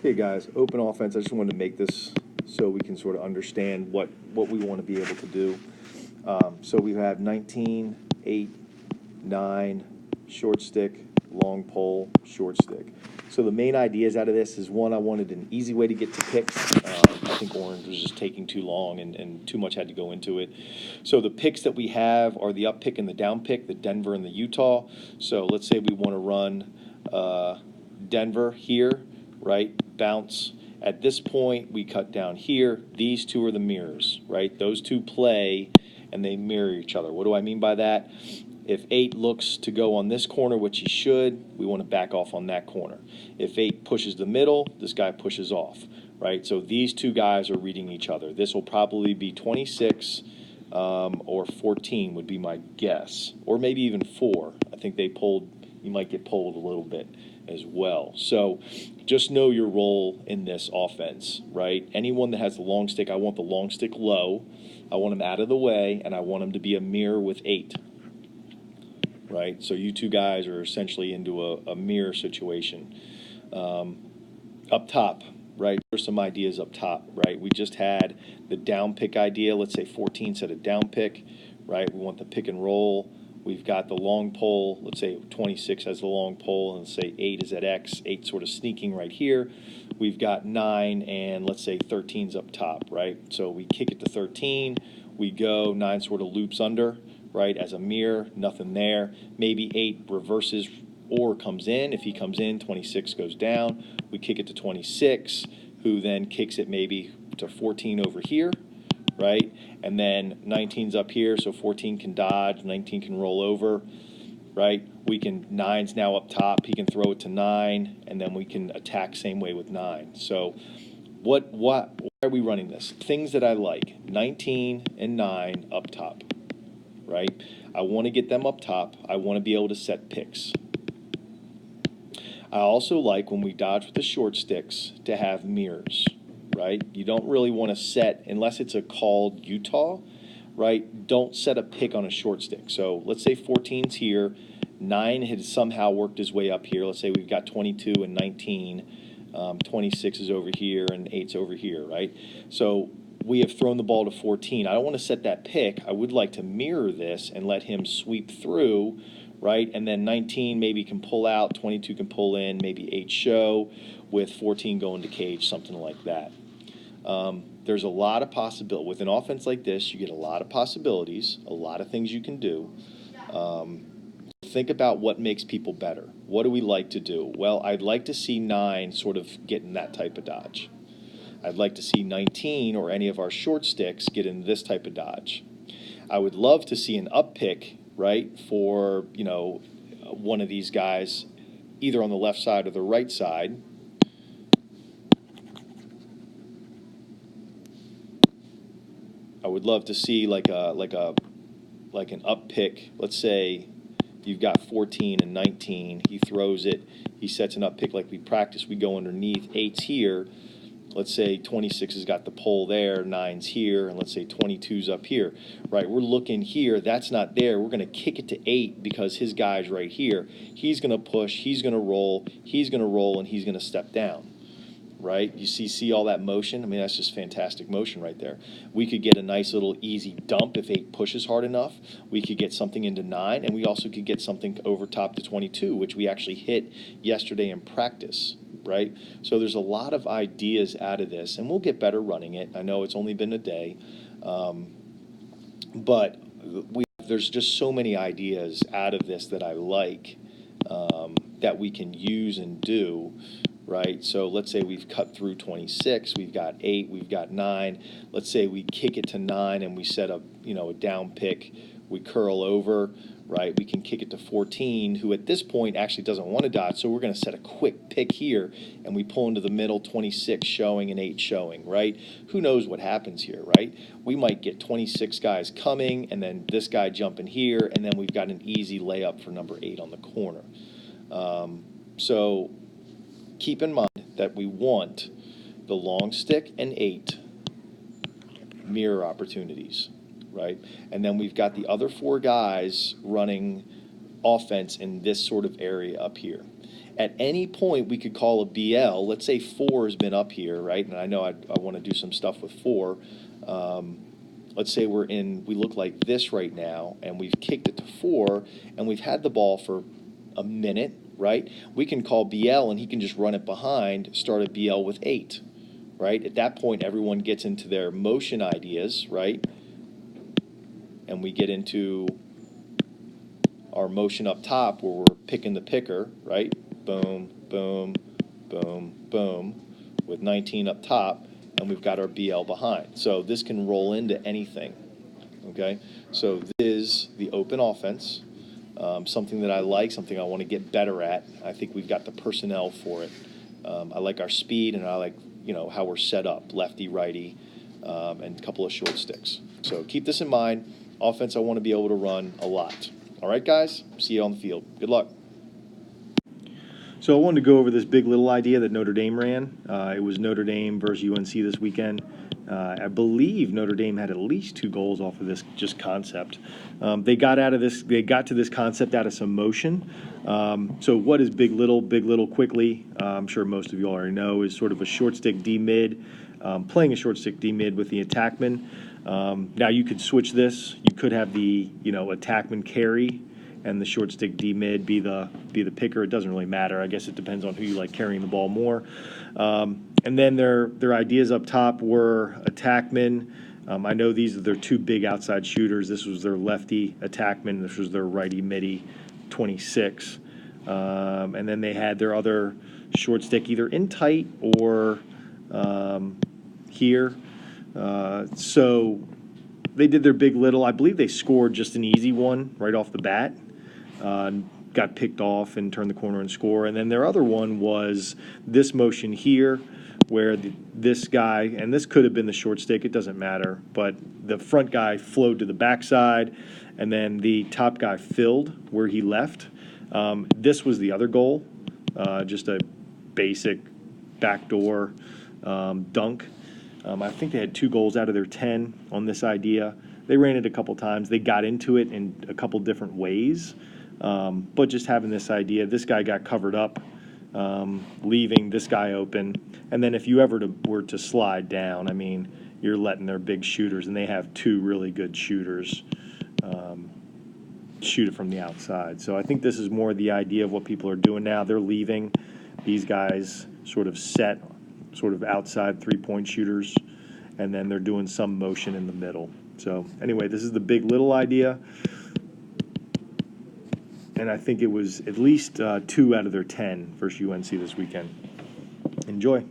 Hey guys, open offense. I just wanted to make this so we can sort of understand what we want to be able to do. So we have 19, 8, 9, short stick, long pole, short stick. So the main ideas out of this is, one, I wanted an easy way to get to picks. I think orange was just taking too long and too much had to go into it. So the picks that we have are the up pick and the down pick, the Denver and the Utah. So let's say we want to run Denver here, right? Bounce. At this point, we cut down here. These two are the mirrors, right? Those two play and they mirror each other. What do I mean by that? If 8 looks to go on this corner, which he should, we want to back off on that corner. If 8 pushes the middle, this guy pushes off, right? So these two guys are reading each other. This will probably be 26 or 14 would be my guess, or maybe even 4. I think they pulled, you might get pulled a little bit as well. So just know your role in this offense, right? Anyone that has the long stick, I want the long stick low. I want him out of the way, and I want him to be a mirror with 8. Right, so you two guys are essentially into a mirror situation. Up top, right, there's some ideas up top, right? We just had the down pick idea. Let's say 14 set a down pick, right? We want the pick and roll. We've got the long pole. Let's say 26 has the long pole, and let's say 8 is at X, 8 sort of sneaking right here. We've got 9, and let's say 13's up top, right? So we kick it to 13. We go, 9 sort of loops under, right, as a mirror, nothing there. Maybe 8 reverses or comes in. If he comes in, 26 goes down. We kick it to 26, who then kicks it maybe to 14 over here, right? And then 19's up here, so 14 can dodge, 19 can roll over, right? 9's now up top. He can throw it to 9, and then we can attack same way with 9. So why are we running this? Things that I like, 19 and 9 up top. Right? I want to get them up top. I want to be able to set picks. I also like, when we dodge with the short sticks, to have mirrors, right? You don't really want to set, unless it's a called Utah, right? Don't set a pick on a short stick. So let's say 14's here, 9 has somehow worked his way up here. Let's say we've got 22 and 19, 26 is over here, and 8's over here, right? So we have thrown the ball to 14. I don't want to set that pick. I would like to mirror this and let him sweep through, right? And then 19 maybe can pull out, 22 can pull in, maybe 8 show, with 14 going to cage, something like that. There's a lot of possibility. With an offense like this, you get a lot of possibilities, a lot of things you can do. Think about what makes people better. What do we like to do? Well, I'd like to see 9 sort of getting that type of dodge. I'd like to see 19 or any of our short sticks get in this type of dodge. I would love to see an up pick, right, for, one of these guys, either on the left side or the right side. I would love to see like an up pick. Let's say you've got 14 and 19. He throws it. He sets an up pick like we practice. We go underneath. 8's here. Let's say 26 has got the pole there, 9's here, and let's say 22's up here, right? We're looking here. That's not there. We're going to kick it to 8 because his guy's right here. He's going to push. He's going to roll. He's going to roll, and he's going to step down, right? You see all that motion? I mean, that's just fantastic motion right there. We could get a nice little easy dump if 8 pushes hard enough. We could get something into 9, and we also could get something over top to 22, which we actually hit yesterday in practice. Right? So there's a lot of ideas out of this, and we'll get better running it. I know it's only been a day, but there's just so many ideas out of this that I like, that we can use and do, right? So let's say we've cut through 26, we've got 8, we've got 9. Let's say we kick it to 9 and we set a down pick, we curl over, right? We can kick it to 14, who at this point actually doesn't want to dodge, so we're going to set a quick pick here, and we pull into the middle, 26 showing and 8 showing, right? Who knows what happens here, right? We might get 26 guys coming, and then this guy jumping here, and then we've got an easy layup for number 8 on the corner. So keep in mind that we want the long stick and 8 mirror opportunities. Right? And then we've got the other 4 guys running offense in this sort of area up here. At any point, we could call a BL. Let's say 4 has been up here, right? And I know I want to do some stuff with 4. Let's say we look like this right now, and we've kicked it to 4, and we've had the ball for a minute, right? We can call BL, and he can just run it behind, start a BL with 8, right? At that point, everyone gets into their motion ideas, right? And we get into our motion up top where we're picking the picker, right? Boom, boom, boom, boom, with 19 up top, and we've got our BL behind. So this can roll into anything, okay? So this is the open offense, something that I like, something I want to get better at. I think we've got the personnel for it. I like our speed, and I like, how we're set up, lefty, righty, and a couple of short sticks. So keep this in mind. Offense, I want to be able to run a lot. All right, guys? See you on the field. Good luck. So I wanted to go over this big little idea that Notre Dame ran. It was Notre Dame versus UNC this weekend. I believe Notre Dame had at least 2 goals off of this just concept. They got to this concept out of some motion. So what is big little? Big little quickly, I'm sure most of you already know, is sort of a short stick D mid, playing a short stick D mid with the attackman. Now you could switch this. You could have the attackman carry and the short stick D mid be the picker. It doesn't really matter. I guess it depends on who you like carrying the ball more. And then their ideas up top were attackman. I know these are their 2 big outside shooters. This was their lefty attackman. This was their righty midi 26. And then they had their other short stick either in tight or here. So they did their big little. I believe they scored just an easy one right off the bat. Got picked off and turned the corner and score. And then their other one was this motion here where this guy, and this could have been the short stick, it doesn't matter, but the front guy flowed to the backside, and then the top guy filled where he left. This was the other goal, just a basic backdoor dunk. I think they had 2 goals out of their 10 on this idea. They ran it a couple times. They got into it in a couple different ways, but just having this idea, this guy got covered up, leaving this guy open. And then if you ever were to slide down, I mean, you're letting their big shooters, and they have 2 really good shooters, shoot it from the outside. So I think this is more the idea of what people are doing now. They're leaving these guys sort of set, sort of outside 3-point shooters, and then they're doing some motion in the middle. So anyway, this is the big little idea, and I think it was at least 2 out of their 10 versus UNC this weekend. Enjoy.